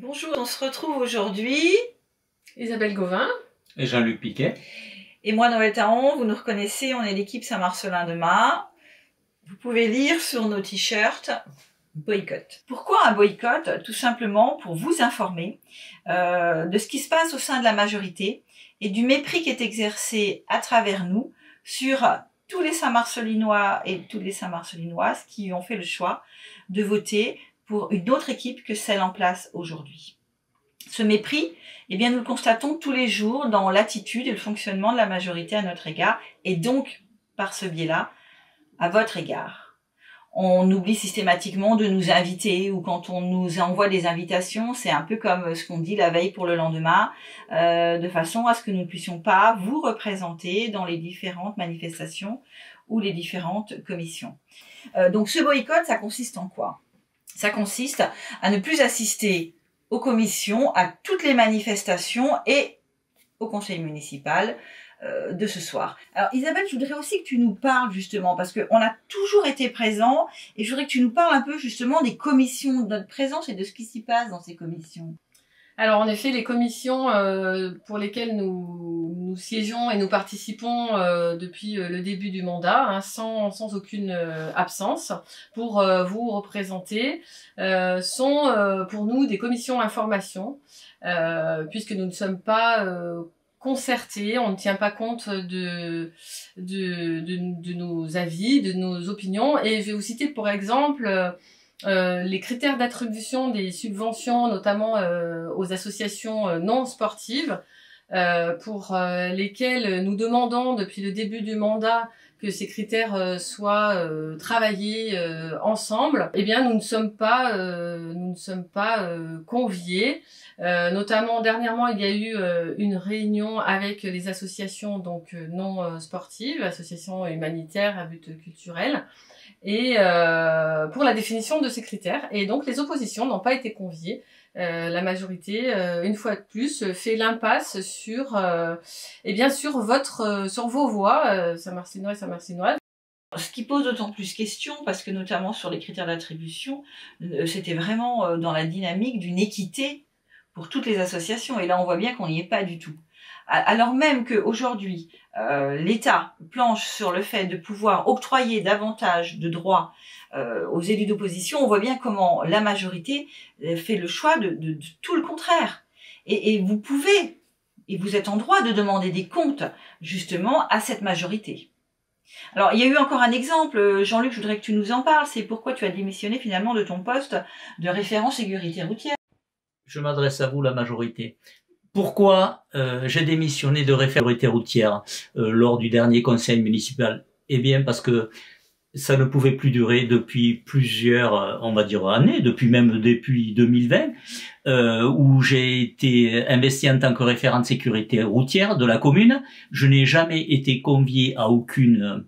Bonjour, on se retrouve aujourd'hui. Isabelle Gauvin. Et Jean-Luc Piquet. Et moi, Noël Taon, vous nous reconnaissez, on est l'équipe Saint-Marcelin de Mas. Vous pouvez lire sur nos t-shirts boycott. Pourquoi un boycott? Tout simplement pour vous informer de ce qui se passe au sein de la majorité et du mépris qui est exercé à travers nous sur tous les Saint-Marcelinois et toutes les Saint-Marcelinoises qui ont fait le choix de voter pour une autre équipe que celle en place aujourd'hui. Ce mépris, eh bien, nous le constatons tous les jours dans l'attitude et le fonctionnement de la majorité à notre égard, et donc, par ce biais-là, à votre égard. On oublie systématiquement de nous inviter, ou quand on nous envoie des invitations, c'est un peu comme ce qu'on dit la veille pour le lendemain, de façon à ce que nous ne puissions pas vous représenter dans les différentes manifestations ou les différentes commissions. Donc ce boycott, ça consiste en quoi? Ça consiste à ne plus assister aux commissions, à toutes les manifestations et au conseil municipal de ce soir. Alors Isabelle, je voudrais aussi que tu nous parles justement, parce qu'on a toujours été présents, et je voudrais que tu nous parles un peu justement des commissions, de notre présence et de ce qui s'y passe dans ces commissions. Alors en effet, les commissions pour lesquelles nous siégeons et nous participons depuis le début du mandat, hein, sans aucune absence, pour vous représenter, sont pour nous des commissions information, puisque nous ne sommes pas concertés, on ne tient pas compte de nos avis, de nos opinions. Et je vais vous citer pour exemple les critères d'attribution des subventions, notamment aux associations non sportives, pour lesquelles nous demandons depuis le début du mandat que ces critères soient travaillés ensemble. Eh bien, nous ne sommes pas conviés. Notamment dernièrement, il y a eu une réunion avec les associations donc non sportives, associations humanitaires à but culturel, et pour la définition de ces critères. Et donc les oppositions n'ont pas été conviées. La majorité, une fois de plus, fait l'impasse sur sur vos voix, Saint-Marcelinois et Saint-Marcelinoises. Ce qui pose d'autant plus question, parce que notamment sur les critères d'attribution, c'était vraiment dans la dynamique d'une équité pour toutes les associations. Et là, on voit bien qu'on n'y est pas du tout. Alors même qu'aujourd'hui, l'État planche sur le fait de pouvoir octroyer davantage de droits aux élus d'opposition, on voit bien comment la majorité fait le choix de tout le contraire. Et vous pouvez, et vous êtes en droit de demander des comptes, justement, à cette majorité. Alors, il y a eu encore un exemple, Jean-Luc, je voudrais que tu nous en parles, c'est pourquoi tu as démissionné finalement de ton poste de référent sécurité routière. Je m'adresse à vous, la majorité. Pourquoi j'ai démissionné de référent sécurité routière lors du dernier conseil municipal? Eh bien, parce que ça ne pouvait plus durer depuis plusieurs, on va dire, années, depuis 2020, où j'ai été investi en tant que référent de sécurité routière de la commune. Je n'ai jamais été convié à aucune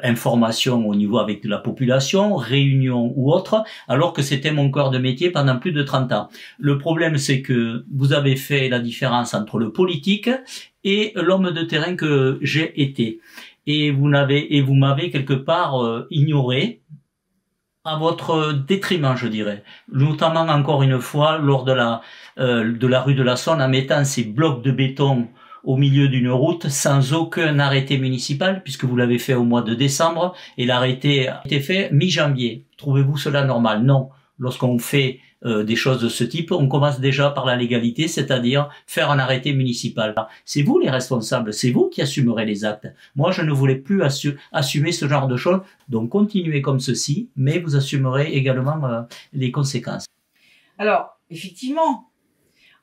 information au niveau avec de la population, réunion ou autre, alors que c'était mon cœur de métier pendant plus de 30 ans. Le problème, c'est que vous avez fait la différence entre le politique et l'homme de terrain que j'ai été. Et vous m'avez quelque part ignoré à votre détriment, je dirais. Notamment encore une fois lors de la rue de la Saône, en mettant ces blocs de béton au milieu d'une route sans aucun arrêté municipal, puisque vous l'avez fait au mois de décembre et l'arrêté a été fait mi-janvier. Trouvez-vous cela normal? Non. Lorsqu'on fait des choses de ce type, on commence déjà par la légalité, c'est-à-dire faire un arrêté municipal. C'est vous les responsables, c'est vous qui assumerez les actes. Moi, je ne voulais plus assumer ce genre de choses, donc continuez comme ceci, mais vous assumerez également les conséquences. Alors, effectivement,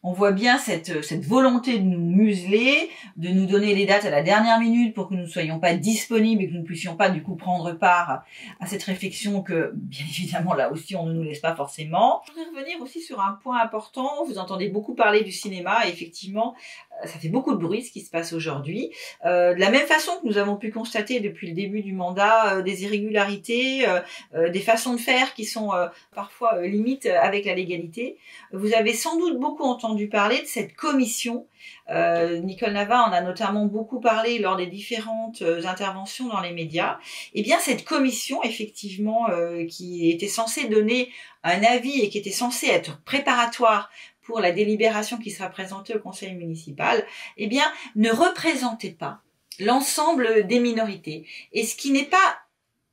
on voit bien cette volonté de nous museler, de nous donner les dates à la dernière minute pour que nous ne soyons pas disponibles et que nous ne puissions pas du coup prendre part à cette réflexion que, bien évidemment, là aussi, on ne nous laisse pas forcément. Je voudrais revenir aussi sur un point important. Vous entendez beaucoup parler du cinéma et effectivement, ça fait beaucoup de bruit ce qui se passe aujourd'hui. De la même façon que nous avons pu constater depuis le début du mandat des irrégularités, des façons de faire qui sont parfois limites avec la légalité, vous avez sans doute beaucoup entendu parler de cette commission. Nicole Nava en a notamment beaucoup parlé lors des différentes interventions dans les médias. Eh bien, cette commission, effectivement, qui était censée donner un avis et qui était censée être préparatoire pour la délibération qui sera présentée au conseil municipal, eh bien, ne représentez pas l'ensemble des minorités. Et ce qui n'est pas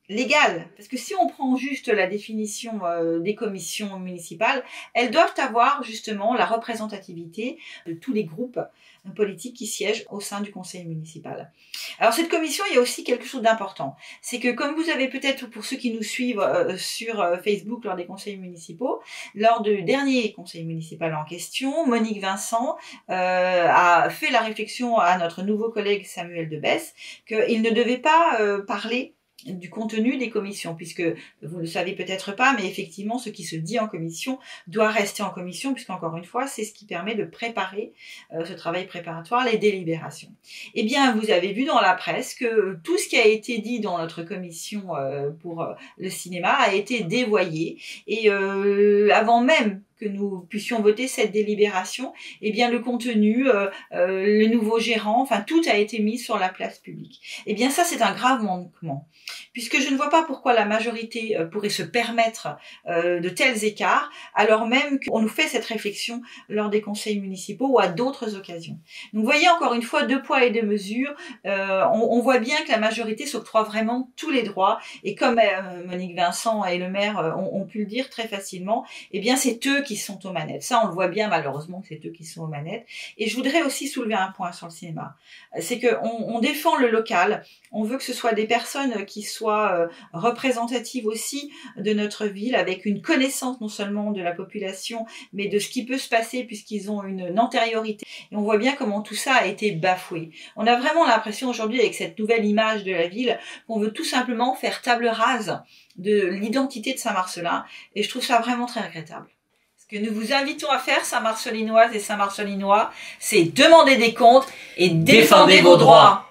légal, parce que si on prend juste la définition des commissions municipales, elles doivent avoir justement la représentativité de tous les groupes politiques qui siègent au sein du conseil municipal. Alors cette commission, il y a aussi quelque chose d'important, c'est que comme vous avez peut-être, pour ceux qui nous suivent sur Facebook lors des conseils municipaux, lors du dernier conseil municipal en question, Monique Vincent a fait la réflexion à notre nouveau collègue Samuel Debesse qu'il ne devait pas parler du contenu des commissions, puisque vous ne le savez peut-être pas, mais effectivement, ce qui se dit en commission doit rester en commission, puisqu'encore une fois, c'est ce qui permet de préparer ce travail préparatoire, les délibérations. Eh bien, vous avez vu dans la presse que tout ce qui a été dit dans notre commission pour le cinéma a été dévoyé, et avant même que nous puissions voter cette délibération, eh bien le contenu, le nouveau gérant, enfin tout a été mis sur la place publique. Eh bien ça c'est un grave manquement, puisque je ne vois pas pourquoi la majorité pourrait se permettre de tels écarts, alors même qu'on nous fait cette réflexion lors des conseils municipaux ou à d'autres occasions. Donc vous voyez encore une fois, deux poids et deux mesures, on voit bien que la majorité s'octroie vraiment tous les droits, et comme Monique Vincent et le maire ont pu le dire très facilement, eh bien c'est eux qui sont aux manettes. Ça, on le voit bien, malheureusement, que c'est eux qui sont aux manettes. Et je voudrais aussi soulever un point sur le cinéma. C'est qu'on défend le local. On veut que ce soit des personnes qui soient représentatives aussi de notre ville, avec une connaissance non seulement de la population, mais de ce qui peut se passer puisqu'ils ont une antériorité. Et on voit bien comment tout ça a été bafoué. On a vraiment l'impression aujourd'hui, avec cette nouvelle image de la ville, qu'on veut tout simplement faire table rase de l'identité de Saint-Marcellin. Et je trouve ça vraiment très regrettable. Ce que nous vous invitons à faire, Saint-Marcellinoises et Saint-Marcellinois, c'est demander des comptes et défendez vos droits.